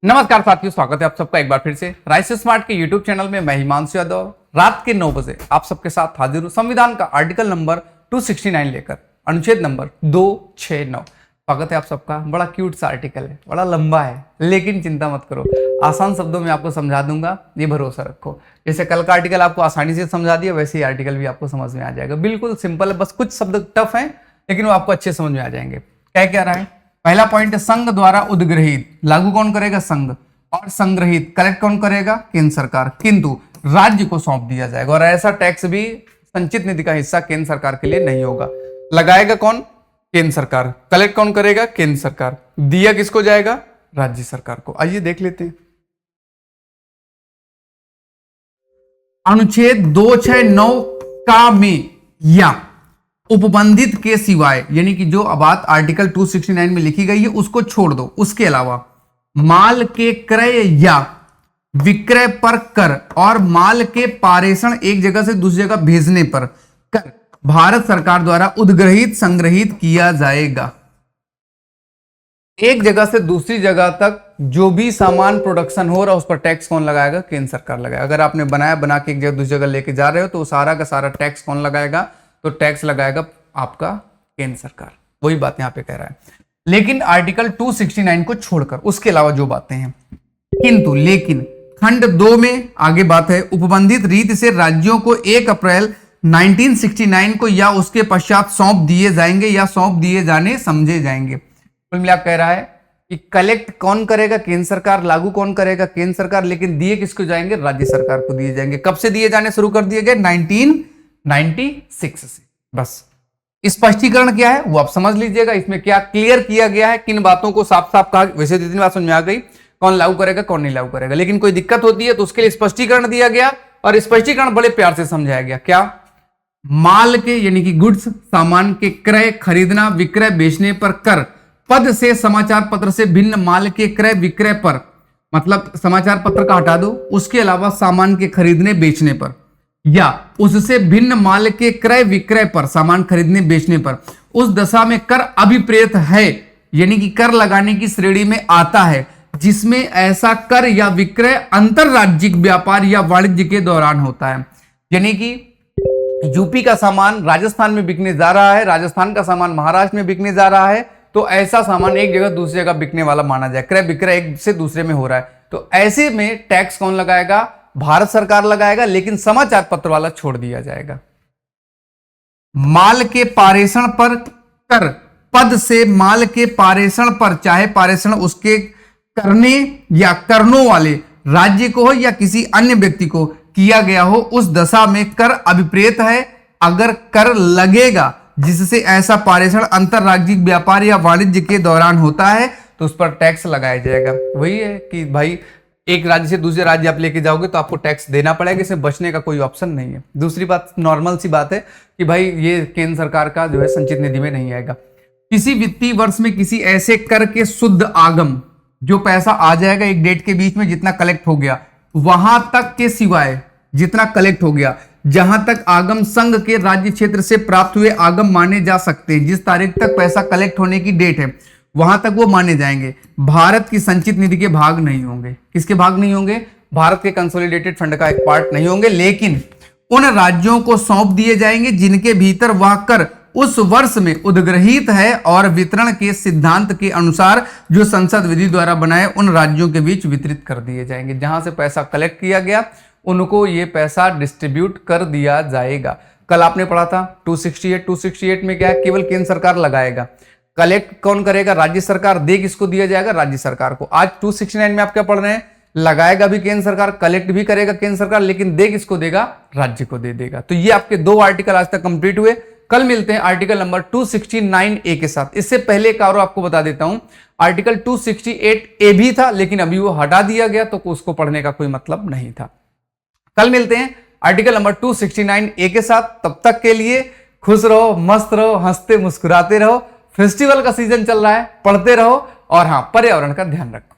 नमस्कार साथियों, स्वागत है आप सबका एक बार फिर से राइस स्मार्ट के यूट्यूब चैनल में। मैं हिमांशु यादव रात के 9 बजे आप सबके साथ हाजिर हूं संविधान का आर्टिकल नंबर 269 लेकर अनुच्छेद नंबर 269। स्वागत है आप सबका। बड़ा क्यूट सा आर्टिकल है, बड़ा लंबा है, लेकिन चिंता मत करो, आसान शब्दों में आपको समझा दूंगा, ये भरोसा रखो। जैसे कल का आर्टिकल आपको आसानी से समझा दिया, वैसे ही आर्टिकल भी आपको समझ में आ जाएगा। बिल्कुल सिंपल है, बस कुछ शब्द टफ है लेकिन वो आपको अच्छे समझ में आ जाएंगे। क्या रहा है? पहला पॉइंट है संघ द्वारा उद्ग्रहित। लागू कौन करेगा? संघ। और संग्रहित कलेक्ट कौन करेगा? केंद्र सरकार। किंतु राज्य को सौंप दिया जाएगा और ऐसा टैक्स भी संचित निधि का हिस्सा केंद्र सरकार के लिए नहीं होगा। लगाएगा कौन? केंद्र सरकार। कलेक्ट कौन करेगा? केंद्र सरकार। दिया किसको जाएगा? राज्य सरकार को। आइए देख लेते हैं। अनुच्छेद 269 का में या उपबंधित के सिवाय, यानी कि जो बात आर्टिकल 269 में लिखी गई है उसको छोड़ दो, उसके अलावा माल के क्रय या विक्रय पर कर और माल के पारेषण एक जगह से दूसरी जगह भेजने पर कर भारत सरकार द्वारा उद्ग्रहित संग्रहित किया जाएगा। एक जगह से दूसरी जगह तक जो भी सामान प्रोडक्शन हो रहा है उस पर टैक्स कौन लगाएगा? केंद्र सरकार लगाएगा। अगर आपने बना के एक जगह दूसरी जगह लेके जा रहे हो तो सारा का सारा टैक्स कौन लगाएगा? तो टैक्स लगाएगा आपका केंद्र सरकार। वही बात यहां पे कह रहा है। लेकिन आर्टिकल 269 को छोड़कर उसके अलावा जो बातें हैं, किंतु लेकिन खंड 2 में आगे बात है, उपबंधित रीति से राज्यों को 1 अप्रैल 1969 को या उसके पश्चात सौंप दिए जाएंगे या सौंप दिए जाने समझे जाएंगे। कुल मिलाकर कह रहा है कि कलेक्ट कौन करेगा? केंद्र सरकार। लागू कौन करेगा? केंद्र सरकार। लेकिन दिए किसको जाएंगे? राज्य सरकार को दिए जाएंगे। कब से दिए जाने शुरू कर दिए गए? 1996 से। बस स्पष्टीकरण क्या है वो आप समझ लीजिएगा। इसमें क्या क्लियर किया गया है, किन बातों को साफ साफ कहा। वैसे इतनी बात समझ में आ गई, कौन लागू करेगा कौन नहीं लागू करेगा। लेकिन कोई दिक्कत होती है तो उसके लिए स्पष्टीकरण दिया गया और स्पष्टीकरण बड़े प्यार से समझाया गया। क्या? माल के यानी कि गुड्स सामान के क्रय खरीदना विक्रय बेचने पर कर। पद से समाचार पत्र से भिन्न माल के क्रय विक्रय पर, मतलब समाचार पत्र का हटा दो, उसके अलावा सामान के खरीदने बेचने पर या उससे भिन्न माल के क्रय विक्रय पर, सामान खरीदने बेचने पर उस दशा में कर अभिप्रेत है, यानी कि कर लगाने की श्रेणी में आता है जिसमें ऐसा कर या विक्रय अंतरराज्यिक व्यापार या वाणिज्य के दौरान होता है। यानी कि यूपी का सामान राजस्थान में बिकने जा रहा है, राजस्थान का सामान महाराष्ट्र में बिकने जा रहा है, तो ऐसा सामान एक जगह दूसरी जगह बिकने वाला माना जाए। क्रय विक्रय एक से दूसरे में हो रहा है, तो ऐसे में टैक्स कौन लगाएगा? भारत सरकार लगाएगा, लेकिन समाचार पत्र वाला छोड़ दिया जाएगा। माल के पारेषण पर कर। पद से माल के पारेषण पर, चाहे पारेषण उसके करने या करनों वाले राज्य को हो या किसी अन्य व्यक्ति को किया गया हो, उस दशा में कर अभिप्रेत है। अगर कर लगेगा जिससे ऐसा पारेषण अंतरराज्यिक व्यापार या वाणिज्य के दौरान होता है तो उस पर टैक्स लगाया जाएगा। वही है कि भाई एक राज्य से दूसरे राज्य आप लेके जाओगे तो आपको टैक्स देना पड़ेगा, इसमें बचने का कोई ऑप्शन नहीं है। दूसरी बात नॉर्मल सी बात है कि भाई ये केंद्र सरकार का जो है संचित निधि में नहीं आएगा। किसी वित्तीय वर्ष में किसी ऐसे कर के शुद्ध आगम, जो पैसा आ जाएगा एक डेट के बीच में जितना कलेक्ट हो गया, वहां तक के सिवाय जितना कलेक्ट हो गया, जहां तक आगम संघ के राज्य क्षेत्र से प्राप्त हुए आगम माने जा सकते हैं, जिस तारीख तक पैसा कलेक्ट होने की डेट है वहां तक वो माने जाएंगे। भारत की संचित निधि के भाग नहीं होंगे। किसके भाग नहीं होंगे? भारत के कंसोलिडेटेड फंड का एक पार्ट नहीं होंगे, लेकिन उन राज्यों को सौंप दिए जाएंगे जिनके भीतर वह कर उस वर्ष में उद्ग्रहित है और वितरण के सिद्धांत के अनुसार जो संसद विधि द्वारा बनाए उन राज्यों के बीच वितरित कर दिए जाएंगे। जहां से पैसा कलेक्ट किया गया उनको ये पैसा डिस्ट्रीब्यूट कर दिया जाएगा। कल आपने पढ़ा था 268 में क्या है? केवल केंद्र सरकार लगाएगा। कलेक्ट कौन करेगा? राज्य सरकार। दे किसको दिया जाएगा? राज्य सरकार को। आज 269 में आप क्या पढ़ रहे हैं? लगाएगा भी केंद्र सरकार, कलेक्ट भी करेगा केंद्र सरकार, लेकिन दे किसको देगा? राज्य को दे देगा। तो ये आपके 2 आर्टिकल आज तक कंप्लीट हुए। कल मिलते हैं आर्टिकल नंबर 269A के साथ। इससे पहले एक और आपको बता देता हूं, आर्टिकल 268A भी था लेकिन अभी वो हटा दिया गया तो उसको पढ़ने का कोई मतलब नहीं था। कल मिलते हैं आर्टिकल नंबर 269A के साथ। तब तक के लिए खुश रहो, मस्त रहो, हंसते मुस्कुराते रहो। फेस्टिवल का सीजन चल रहा है, पढ़ते रहो और हाँ, पर्यावरण का ध्यान रखो।